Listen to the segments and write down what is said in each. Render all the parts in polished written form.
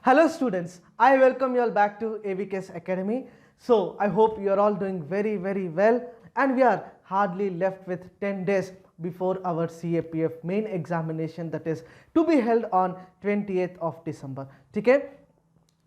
Hello students, I welcome you all back to AVK's Academy. So I hope you are all doing very well, and we are hardly left with 10 days before our CAPF main examination that is to be held on 28th of December. ठीक है,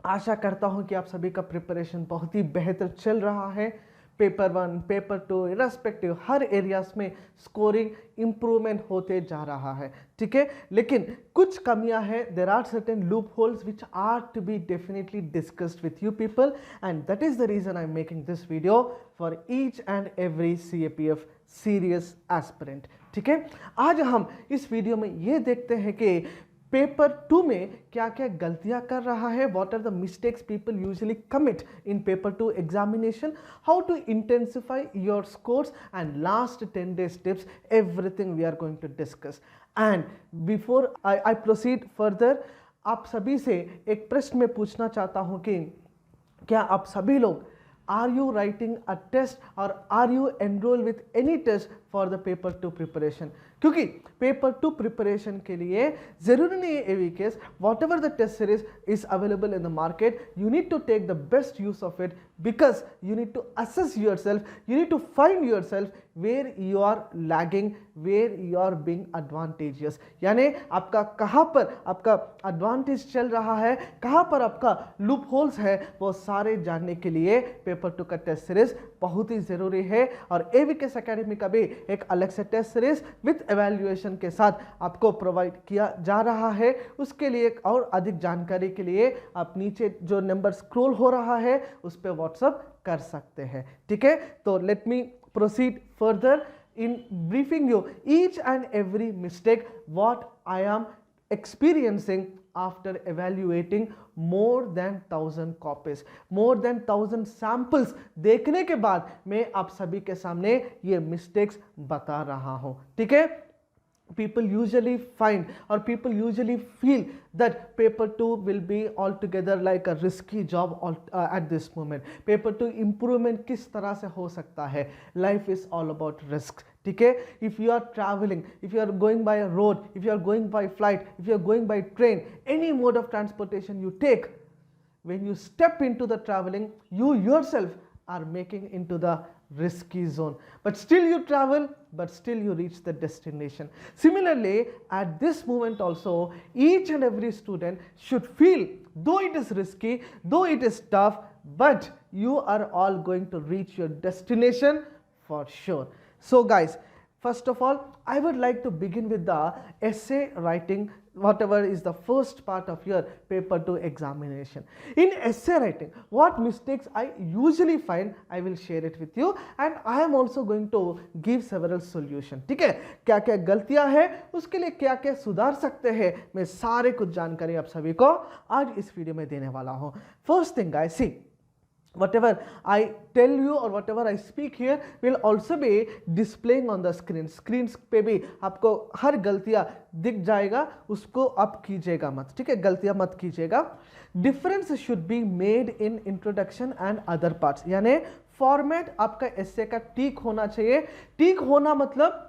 आशा करता हूँ कि आप सभी का preparation बहुत ही बेहतर चल रहा है. पेपर 1, पेपर 2 इररेस्पेक्टिव हर एरियाज में स्कोरिंग इम्प्रूवमेंट होते जा रहा है. ठीक है, लेकिन कुछ कमियां हैं. There are certain loopholes which are to be definitely discussed with you people, and that is the reason I am making this video for each and every CAPF serious aspirant. ठीक है, आज हम इस video में ये देखते हैं कि पेपर 2 में क्या क्या गलतियां कर रहा है, what are the mistakes people usually commit in paper 2 examination, how to intensify your scores, and last 10 days tips. Everything we are going to discuss. And before I proceed further, आप सभी से एक प्रश्न में पूछना चाहता हूं कि क्या आप सभी लोग are you writing a test और are you enrol with any test for the paper 2 preparation. क्योंकि पेपर 2 प्रिपरेशन के लिए जरूरी नहीं है AVK's, whatever the test series is available in the market, you need to take the best use of it because you need to assess yourself, you need to find yourself where you are lagging, where you are being advantageous. यानी आपका कहाँ पर आपका advantage चल रहा है, कहाँ पर आपका लूप होल्स है, वो सारे जानने के लिए पेपर 2 का टेस्ट सीरीज बहुत ही जरूरी है. और AVK's अकेडमी का भी एक अलग से टेस्ट सीरीज विथ एवेल्युएशन के साथ आपको प्रोवाइड किया जा रहा है. उसके लिए और अधिक जानकारी के लिए आप नीचे जो नंबर स्क्रॉल हो रहा है उस पर व्हाट्सएप कर सकते हैं. ठीक है, तो let me proceed further in briefing you each and every mistake what I am experiencing after evaluating more than 1000 copies, more than 1000 samples देखने के बाद मैं आप सभी के सामने ये mistakes बता रहा हूँ. ठीक है, people usually find or people usually feel that paper 2 will be altogether like a risky job at this moment. paper 2 improvement किस तरह से हो सकता है? life is all about risks. ठीक है, if you are traveling, if you are going by a road, if you are going by flight, if you are going by train, any mode of transportation you take, when you step into the traveling, you yourself are making into the risky zone, but still you travel, but still you reach the destination. Similarly, at this moment also, each and every student should feel, though it is risky, though it is tough, but you are all going to reach your destination for sure. So guys, first of all, I would like to begin with the essay writing, whatever is the first part of your paper 2 examination. In essay writing, what mistakes I usually find, I will share it with you, and I am also going to give several solutions. ठीक है, क्या क्या गलतियां हैं, उसके लिए क्या क्या सुधार सकते हैं, मैं सारे कुछ जानकारी आप सभी को आज इस वीडियो में देने वाला हूं. First thing guys, see, whatever I tell you or whatever I speak here will also be displaying on the screen. Screens पे भी आपको हर गलतियां दिख जाएगा, उसको आप कीजिएगा मत. ठीक है, गलतियां मत कीजिएगा. Difference should be made in introduction and other parts. यानी फॉर्मेट आपका एस्से का ठीक होना चाहिए. ठीक होना मतलब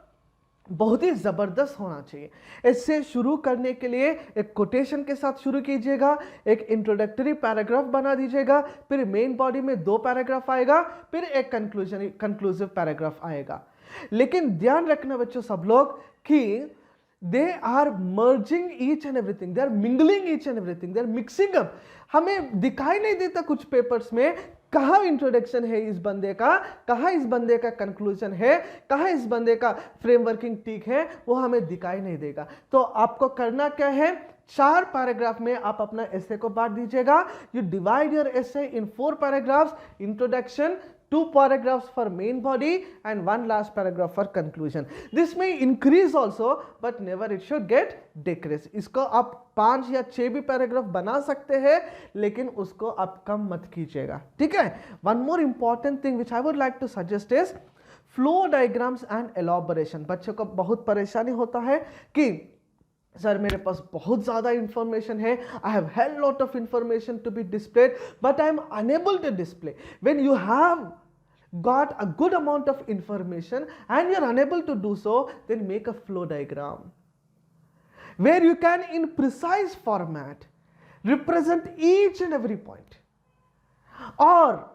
बहुत ही ज़बरदस्त होना चाहिए. इससे शुरू करने के लिए एक कोटेशन के साथ शुरू कीजिएगा, एक इंट्रोडक्टरी पैराग्राफ बना दीजिएगा, फिर मेन बॉडी में 2 पैराग्राफ आएगा, फिर एक कंक्लूसिव पैराग्राफ आएगा. लेकिन ध्यान रखना बच्चों सब लोग कि they are merging each and everything, they are mingling each and everything, they are mixing up. हमें दिखाई नहीं देता कुछ पेपर्स में कहाँ इंट्रोडक्शन है इस बंदे का, कहाँ इस बंदे का कंक्लूजन है, कहाँ इस बंदे का फ्रेमवर्किंग ठीक है, वो हमें दिखाई नहीं देगा. तो आपको करना क्या है, 4 पैराग्राफ में आप अपना एसे को बांट दीजिएगा. You divide your essay in 4 paragraphs, introduction, 2 paragraphs for main body and 1 last paragraph for conclusion. This may increase also, but never it should get decrease. इसको आप 5 या 6 भी पैराग्राफ बना सकते हैं, लेकिन उसको आप कम मत कीजिएगा. ठीक है, one more important thing which I would like to suggest is flow diagrams and elaboration. बच्चों को बहुत परेशानी होता है कि सर मेरे पास बहुत ज़्यादा इंफॉर्मेशन है, I have hell lot of information to be displayed, but I am unable to display. When you have got a good amount of information and you're unable to do so, then make a flow diagram where you can in precise format represent each and every point. Or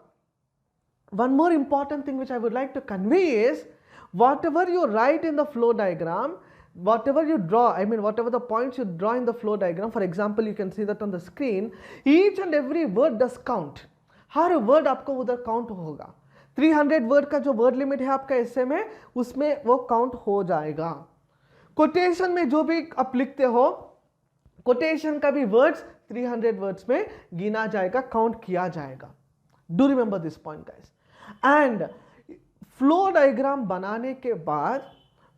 one more important thing which I would like to convey is, whatever you write in the flow diagram, whatever you draw, I mean whatever the points you draw in the flow diagram, for example you can see that on the screen, each and every word does count. Her word आपको उधर count होगा. 300 word का जो word limit है आपका एसे में, उसमें वो काउंट हो जाएगा. कोटेशन में जो भी आप लिखते हो, कोटेशन का भी वर्ड्स 300 वर्ड्स में गिना जाएगा, काउंट किया जाएगा. Do remember this point guys. And flow diagram बनाने के बाद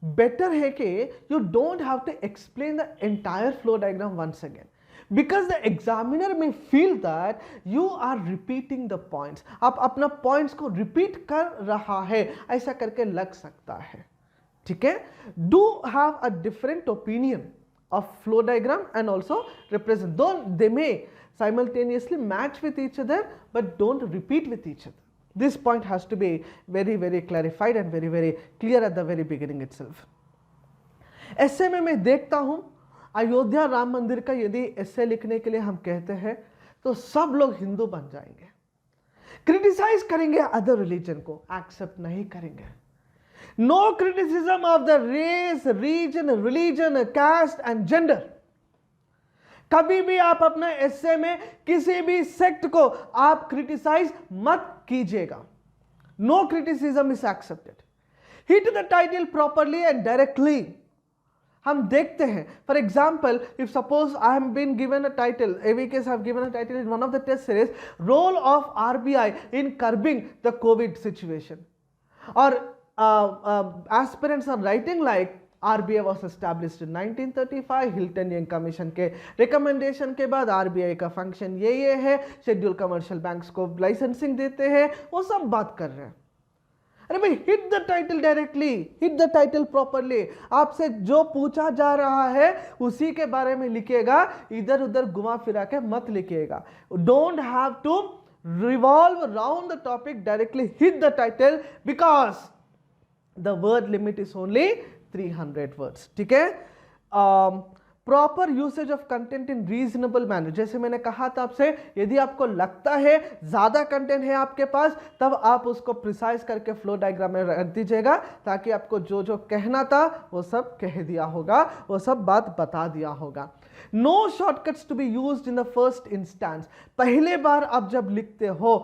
बेटर है कि you don't have to explain the entire flow diagram once again, because the examiner may feel that you are repeating the points. आप अपना points को repeat कर रहा है, ऐसा करके लग सकता है. ठीक है? Do have a different opinion of flow diagram and also represent. They may simultaneously match with each other, but don't repeat with each other. This point has to be very, very clarified and very, very clear at the very beginning itself. ऐसे में मैं देखता हूँ अयोध्या राम मंदिर का यदि ऐसे लिखने के लिए हम कहते हैं तो सब लोग हिंदू बन जाएंगे, क्रिटिसाइज करेंगे अदर रिलीजन को, एक्सेप्ट नहीं करेंगे. No criticism of the race, reason, religion, caste and gender. कभी भी आप अपना एसे में किसी भी सेक्ट को आप क्रिटिसाइज मत कीजिएगा. No criticism is accepted. Hit the title properly and directly. हम देखते हैं, for example if suppose I have been given a title, AVK's have given a title in one of the test series, role of RBI in curbing the COVID situation, और aspirants are writing like RBI was established in 1935, Hilton Young commission के recommendation के बाद RBI का function ये है, schedule commercial banks को licensing देते हैं, वो सब बात कर रहे हैं. अरे भाई, hit the title directly, hit the title properly. आपसे जो पूछा जा रहा है उसी के बारे में लिखिएगा, इधर उधर घुमा फिरा के मत लिखिएगा. Don't have to revolve around the topic, directly hit the title because the word limit is only 300 words. ठीक है? Proper usage of content in reasonable manner. जैसे मैंने कहा था आपसे, यदि आपको लगता है ज्यादा कंटेंट है आपके पास, तब आप उसको प्रिसाइज करके फ्लो डायग्राम में रख दीजिएगा, ताकि आपको जो जो कहना था वो सब कह दिया होगा, वो सब बात बता दिया होगा. No shortcuts to be used in the first instance. पहले बार आप जब लिखते हो,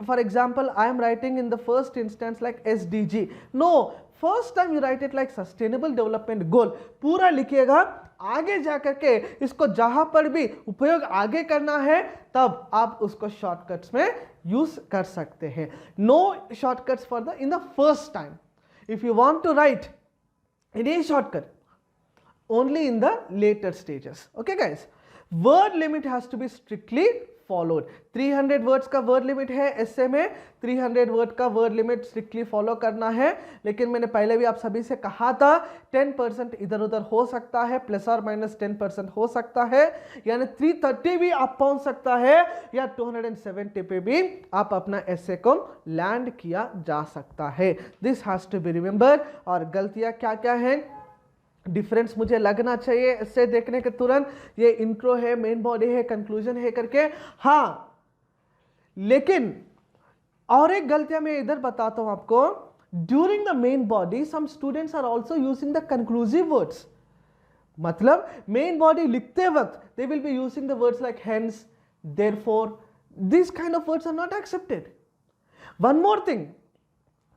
for example I am writing in the first instance like SDG. No, first time you write it like sustainable development goal. पूरा लिखिएगा, आगे जाकर के इसको जहां पर भी उपयोग आगे करना है तब आप उसको शॉर्टकट्स में यूज कर सकते हैं. No shortcuts for the in the first time. If you want to write any shortcut, only in the later stages. Okay guys, word limit has to be strictly followed. 300 words का word limit है essay में, 300 word का word limit strictly follow करना है. लेकिन मैंने पहले भी आप सभी से कहा था 10% इधर उधर हो सकता है, प्लस और माइनस 10% हो सकता है, यानी 330 भी आप पहुंच सकता है, या 270 पे भी आप अपना essay को लैंड किया जा सकता है. This has to be remember. और गलतियां क्या क्या हैं, डिफरेंस मुझे लगना चाहिए इससे देखने के तुरंत, ये इंट्रो है, मेन बॉडी है, कंक्लूजन है करके. हाँ, लेकिन और एक गलतियां मैं इधर बताता हूं आपको. During the main body some students are also using the conclusive words. मतलब मेन बॉडी लिखते वक्त they will be using the words like hence, therefore. This kind of words are not accepted.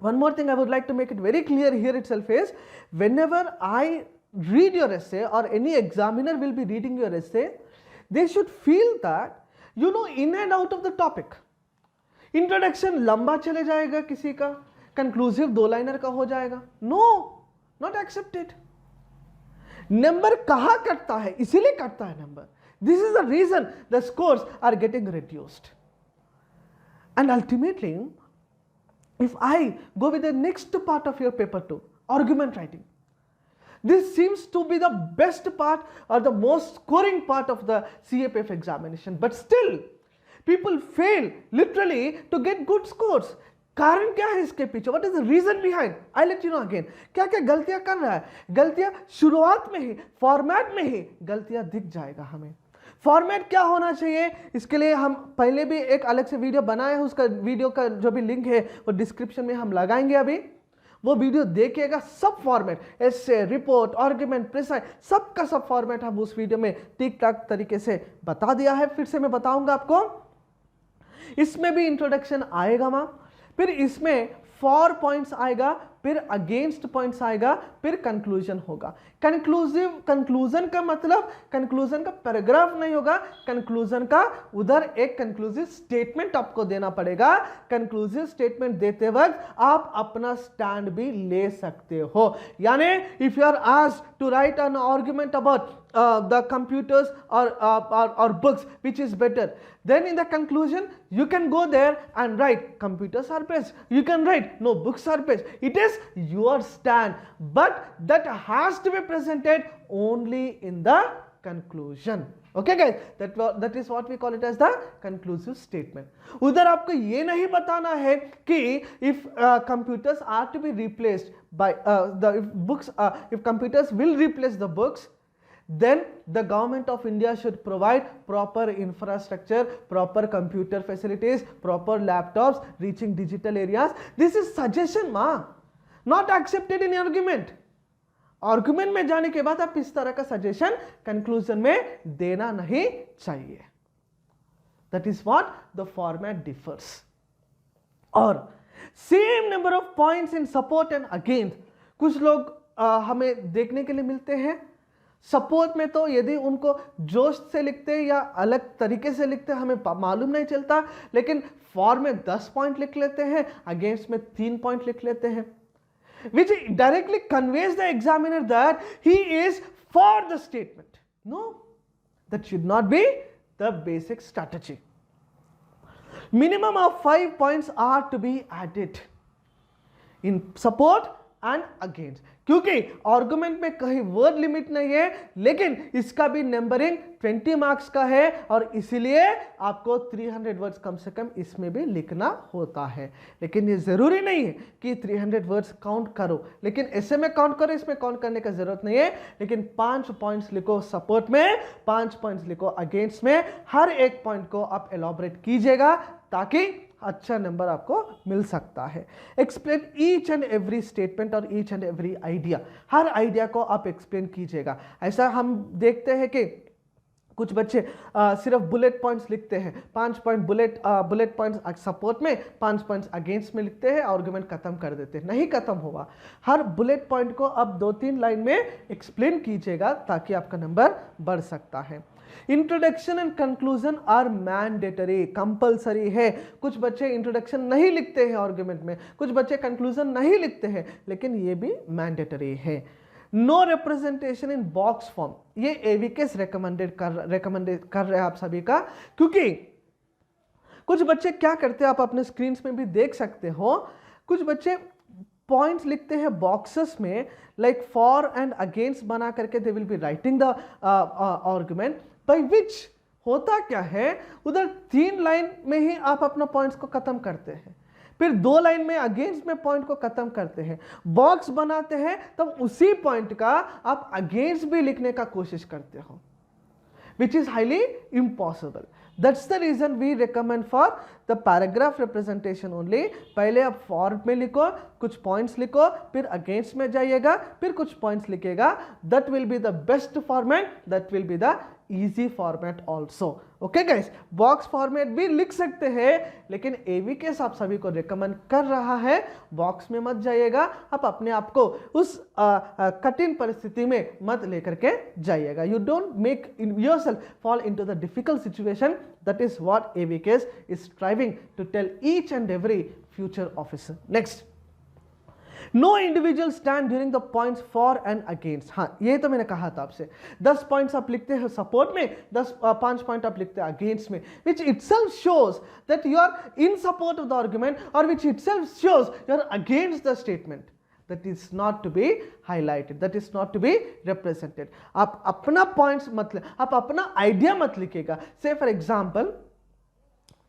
One more thing I would like to make it very clear here itself is, whenever I read your essay or any examiner will be reading your essay, they should feel that you know in and out of the topic. Introduction लंबा चले जाएगा किसी का, conclusive 2 liner का हो जाएगा. No, not accepted. Number कहाँ कटता है, इसीलिए कटता है number. This is the reason the scores are getting reduced. And ultimately, if I go with the next part of your paper 2, argument writing, this seems to be the best part or the most scoring part of the CAPF examination, but still people fail literally to get good scores. कारण क्या है इसके पीछे, what is the reason behind? I let you know again. क्या क्या गलतियां कर रहा है. गलतियां शुरुआत में ही, फॉर्मेट में ही गलतियां दिख जाएगा हमें. फॉर्मेट क्या होना चाहिए, इसके लिए हम पहले भी एक अलग से वीडियो बनाए हैं, उसका वीडियो का जो भी लिंक है वो डिस्क्रिप्शन में हम लगाएंगे, अभी वो वीडियो देखिएगा। सब फॉर्मेट, एसे, रिपोर्ट, आर्गुमेंट, प्रिसाइज, सबका सब फॉर्मेट हम उस वीडियो में ठीक ठाक तरीके से बता दिया है। फिर से मैं बताऊंगा आपको। इसमें भी इंट्रोडक्शन आएगा मैम, फिर इसमें 4 पॉइंट्स आएगा, फिर अगेंस्ट पॉइंट्स आएगा, फिर कंक्लूजन होगा। कंक्लूजन का मतलब कंक्लूजन का पैराग्राफ नहीं होगा, कंक्लूजन का उधर एक कंक्लूसिव स्टेटमेंट आपको देना पड़ेगा। कंक्लूसिव स्टेटमेंट देते वक्त आप अपना स्टैंड भी ले सकते हो। यानी if you are asked to write an argument about the computers or books, which is better, then in the conclusion you can go there and write computers are best, you can write no, books are best. It is your stand, but that has to be presented only in the conclusion. Okay guys, that is what we call it as the conclusive statement. उधर आपको ये नहीं बताना है कि if computers are to be replaced by if computers will replace the books, then the government of India should provide proper infrastructure, proper computer facilities, proper laptops reaching digital areas. This is suggestion ma, not accepted in argument. Argument में जाने के बाद आप इस तरह का suggestion conclusion में देना नहीं चाहिए। That is what the format differs. और same number of points in support and against, कुछ लोग हमें देखने के लिए मिलते हैं। सपोर्ट में तो यदि उनको जोश से लिखते हैं या अलग तरीके से लिखते हैं हमें मालूम नहीं चलता, लेकिन फॉर में 10 पॉइंट लिख लेते हैं, अगेंस्ट में 3 पॉइंट लिख लेते हैं, which directly conveys the examiner that he is for the statement. No, that should not be the basic strategy. Minimum of 5 points are to be added in support and against. क्योंकि argument में कहीं word limit नहीं है, लेकिन इसका भी numbering 20 marks का है और इसीलिए आपको 300 वर्ड्स कम से कम इसमें भी लिखना होता है। लेकिन ये जरूरी नहीं है कि 300 वर्ड्स काउंट करो, लेकिन ऐसे में काउंट करो, इसमें काउंट करने का जरूरत नहीं है। लेकिन 5 पॉइंट्स लिखो सपोर्ट में, 5 पॉइंट्स लिखो अगेंस्ट में, हर एक पॉइंट को आप एलॉबरेट कीजिएगा ताकि अच्छा नंबर आपको मिल सकता है। Explain each and every statement और ईच एंड एवरी आइडिया, हर आइडिया को आप एक्सप्लेन कीजिएगा। ऐसा हम देखते हैं कि कुछ बच्चे सिर्फ बुलेट पॉइंट्स लिखते हैं, 5 पॉइंट बुलेट पॉइंट्स सपोर्ट में, 5 पॉइंट्स अगेंस्ट में लिखते हैं, आर्गुमेंट खत्म कर देते हैं। नहीं खत्म हुआ, हर बुलेट पॉइंट को आप 2-3 लाइन में एक्सप्लेन कीजिएगा ताकि आपका नंबर बढ़ सकता है। Introduction and conclusion are mandatory, compulsory है। कुछ बच्चे इंट्रोडक्शन नहीं लिखते हैं आर्गुमेंट में, कुछ बच्चे कंक्लूजन नहीं लिखते हैं, लेकिन ये भी मैंडेटरी है। No representation in box form, ये एवीकेस रेकमेंड कर रहे हैं आप सभी का, क्योंकि कुछ बच्चे क्या करते हैं आप अपने स्क्रीन में भी देख सकते हो, कुछ बच्चे पॉइंट्स लिखते हैं बॉक्सेस में, लाइक फॉर एंड अगेंस्ट बना करके दे will be writing the argument, by which होता क्या है, उधर 3 लाइन में ही आप अपना पॉइंट्स को खत्म करते हैं, फिर 2 लाइन में अगेंस्ट में पॉइंट को खत्म करते हैं, बॉक्स बनाते हैं, तब उसी पॉइंट का आप अगेंस्ट भी लिखने का कोशिश करते हो, which is highly impossible. That's the reason we recommend for the paragraph representation only. पहले आप फॉर में लिखो, कुछ पॉइंट्स लिखो, फिर अगेंस्ट में जाइएगा, फिर कुछ पॉइंट्स लिखेगा। That will be the best format, that will be the easy format also. Okay guys, box format भी लिख सकते हैं, लेकिन एवीकेस आप सभी को रिकमेंड कर रहा है बॉक्स में मत जाइएगा, आप अपने आप को उस कठिन परिस्थिति में मत लेकर के जाइएगा। You don't make yourself fall into the difficult situation, that is what AVK's is striving to tell each and every future officer. Next, no individual stand during the points for and against. हाँ, ये तो मैंने कहा था आपसे, 10 points आप लिखते हैं सपोर्ट में, 5 पॉइंट आप लिखते हैं अगेंस्ट में, which itself shows that you are in support of the argument और which itself shows you are against the statement. That is not to be highlighted, that is not to be represented. आप अपना points मत, आप अपना idea मत लिखिएगा। Say for example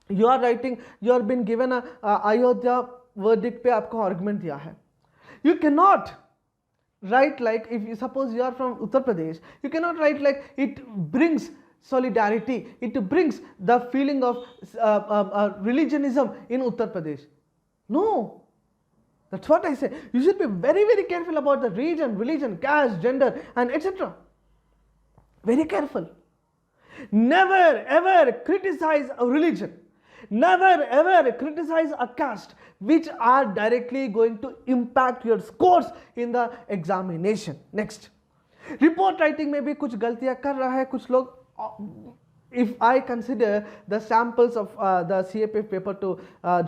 you are writing, you are been given Ayodhya verdict पे आपको argument दिया है, you cannot write like, if you suppose you are from Uttar Pradesh, you cannot write like it brings solidarity, it brings the feeling of religionism in Uttar Pradesh. No, that's what I say. You should be very, very careful about the region, religion, caste, gender, and etc. Very careful. Never ever criticize a religion. Never ever criticize a caste which are directly going to impact your scores in the examination. Next, report writing में भी कुछ गलतियां कर रहा है कुछ लोग. If I consider the samples of the CAPF paper to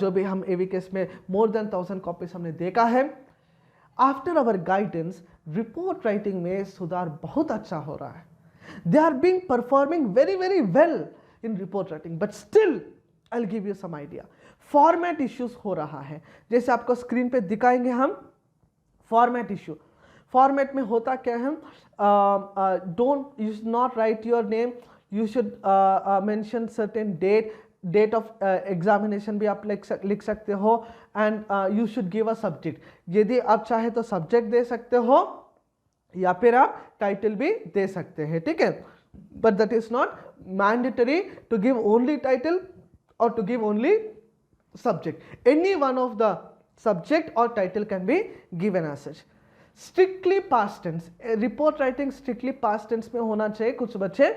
जो भी हम AVKS में more than 1000 copies हमने देखा है, after our guidance report writing में सुधार बहुत अच्छा हो रहा है. They are being performing very, very well in report writing, but still I'll give you some idea. Format issues हो रहा है, जैसे आपको स्क्रीन पे दिखाएंगे हम. Format issue, format में होता क्या है, you should not write your name, you should mention certain date of examination भी आप लिख सकते हो, and you should give a subject. यदि आप चाहे तो subject दे सकते हो या फिर आप टाइटल भी दे सकते हैं, ठीक है. But that is not mandatory to give only title और to give only subject. Any one of the subject और title can be given as such. Strictly past tense, report writing strictly past tense में होना चाहिए. कुछ बच्चे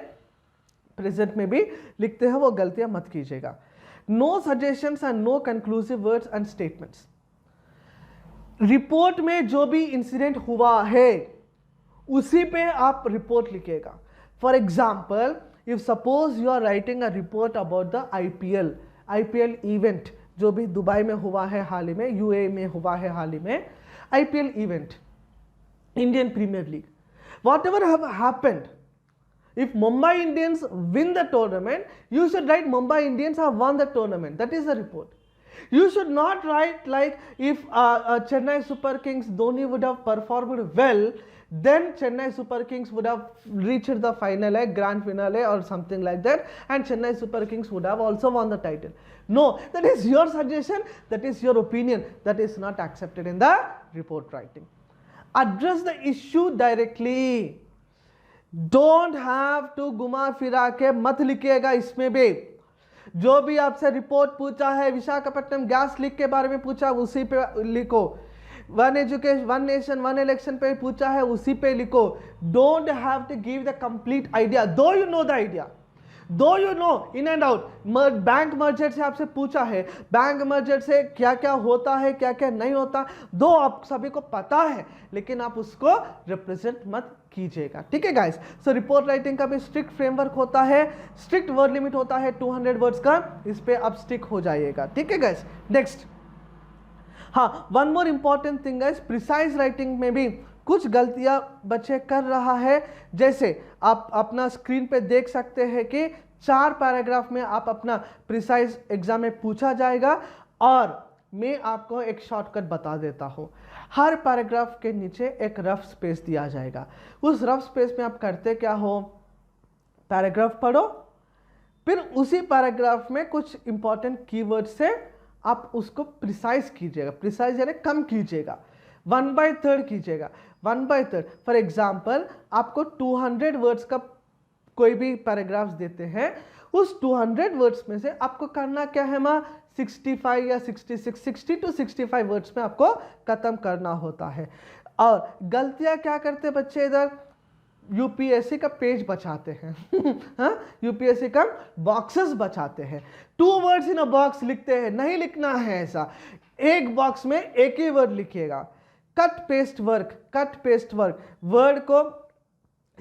present में भी लिखते हैं, वो गलतियां मत कीजिएगा. No suggestions and no conclusive words and statements. Report में जो भी इंसिडेंट हुआ है उसी पे आप रिपोर्ट लिखेगा. For example, if suppose you are writing a report about the IPL event जो भी दुबई में हुआ है हाल ही में, यूएई में हुआ है हाल ही में, IPL event, Indian Premier League, whatever have happened, if Mumbai Indians win the tournament, you should write Mumbai Indians have won the tournament. That is the report. You should not write like if Chennai Super Kings Dhoni would have performed well, then Chennai Super Kings would have reached the final, grand finale or something like that, and Chennai Super Kings would have also won the title. No, that is your suggestion, that is your opinion, that is not accepted in the report writing. Address the issue directly. Don't have to घुमा फिरा के मत लिखिएगा. इसमें भी जो भी आपसे रिपोर्ट पूछा है, विशाखापट्टनम गैस लीक के बारे में पूछा उसी पे लिखो, one education one nation one election पे पूछा है उसी पे लिखो. Don't have to give the complete idea, though you know the idea, though you know in and out. Bank merger से आपसे पूछा है, बैंक मर्जर से क्या क्या होता है क्या क्या नहीं होता, दो आप सभी को पता है, लेकिन आप उसको रिप्रेजेंट मत कीजिएगा. ठीक है गाइस. सो रिपोर्ट राइटिंग का भी स्ट्रिक्ट फ्रेमवर्क होता है, स्ट्रिक्ट वर्ड लिमिट होता है 200 वर्ड्स का, इस पे आप स्टिक हो जाइएगा. ठीक है गाइस. नेक्स्ट, हाँ, one more important thing guys, precise writing में भी कुछ गलतियां बच्चे कर रहा है. जैसे आप अपना स्क्रीन पे देख सकते हैं कि 4 पैराग्राफ में आप अपना प्रिसाइज एग्जाम में पूछा जाएगा, और मैं आपको एक शॉर्टकट बता देता हूं. हर पैराग्राफ के नीचे एक रफ स्पेस दिया जाएगा. उस रफ स्पेस में आप करते क्या हो, पैराग्राफ पढ़ो, फिर उसी पैराग्राफ में कुछ इंपॉर्टेंट कीवर्ड से आप उसको प्रिसाइज कीजिएगा. प्रिसाइज यानी कम कीजिएगा, 1/3 कीजिएगा. 1/3 फॉर एग्जाम्पल, आपको 200 वर्ड्स का कोई भी पैराग्राफ्स देते हैं, उस 200 वर्ड्स में से आपको करना क्या है, 65 या 66, 60 to 65 वर्ड्स में आपको खत्म करना होता है. और गलतियां क्या करते बच्चे, इधर यूपीएससी का पेज बचाते हैं. हाँ, यूपीएससी का बॉक्सेस बचाते हैं, 2 वर्ड्स इन अ बॉक्स लिखते हैं. नहीं लिखना है ऐसा, एक बॉक्स में एक ही वर्ड लिखिएगा. कट पेस्ट वर्क, वर्ड को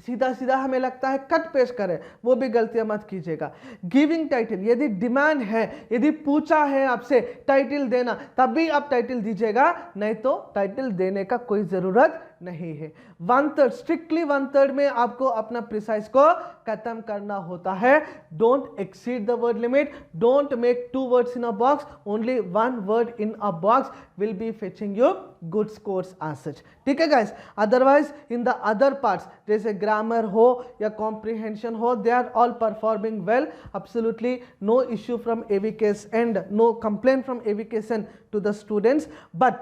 सीधा सीधा हमें लगता है कट पेस्ट करें, वो भी गलतियां मत कीजिएगा. गिविंग टाइटल, यदि डिमांड है, यदि पूछा है आपसे टाइटल देना, तभी आप टाइटल दीजिएगा, नहीं तो टाइटल देने का कोई जरूरत नहीं है. 1/3, स्ट्रिक्टली 1/3 में आपको अपना प्रिसाइज को खत्म करना होता है. Don't exceed the word limit, don't make 2 words in a box, only 1 word in a box will be fetching you good scores as such. ठीक है guys. Otherwise in the other parts जैसे grammar हो या comprehension हो, they are all performing well. Absolutely no issue from AVK's end, no complaint from AVK's end to the students. But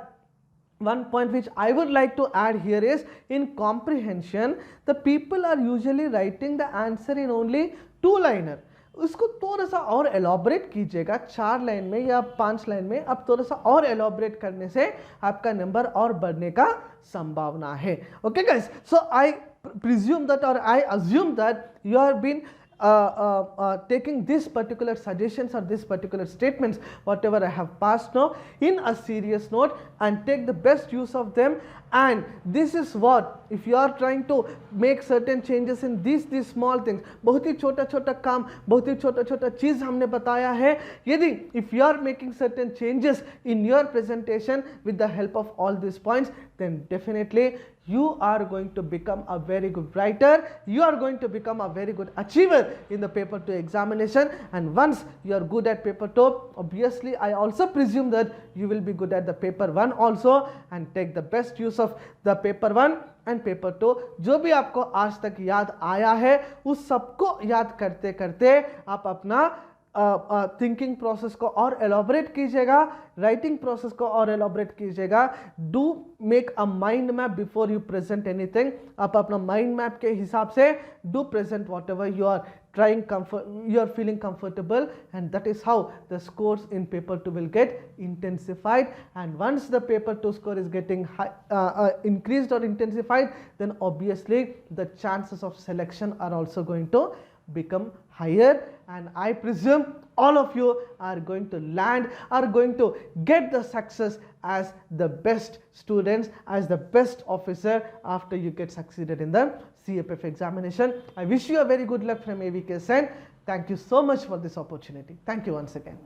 one point which I would like to add here is, in comprehension, the people are usually writing the answer in only two liner, उसको थोड़ा सा और elaborate कीजिएगा, 4 line में या 5 line में आप थोड़ा सा और एलॉबरेट करने से आपका नंबर और बढ़ने का संभावना है. Okay guys, so I presume that or I assume that you have been taking this particular suggestions or this particular statements whatever I have passed now in a serious note and take the best use of them. And this is what, if you are trying to make certain changes in these small things, बहुत ही छोटा छोटा काम, बहुत ही छोटा छोटा चीज़ हमने बताया है. यदि if you are making certain changes in your presentation with the help of all these points, then definitely you are going to become a very good writer, you are going to become a very good achiever in the paper 2 examination. And once you are good at paper 2, obviously I also presume that you will be good at the paper 1 also, and take the best use of the paper 1 and paper 2. जो भी आपको आज तक याद आया है उस सबको याद करते करते आप अपना थिंकिंग प्रोसेस को और एलॉबरेट कीजिएगा, राइटिंग प्रोसेस को और एलॉबरेट कीजिएगा. Do make a mind map before you present anything. आप अपना माइंड मैप के हिसाब से do present whatever you are trying you are feeling comfortable, and that is how the scores in paper 2 will get intensified. And once the paper 2 score is getting high, increased or intensified, then obviously the chances of selection are also going to become higher. And I presume all of you are going to land, are going to get the success as the best students, as the best officer after you get succeeded in the CAPF examination. I wish you a very good luck from AVK Sen. Thank you so much for this opportunity. Thank you once again.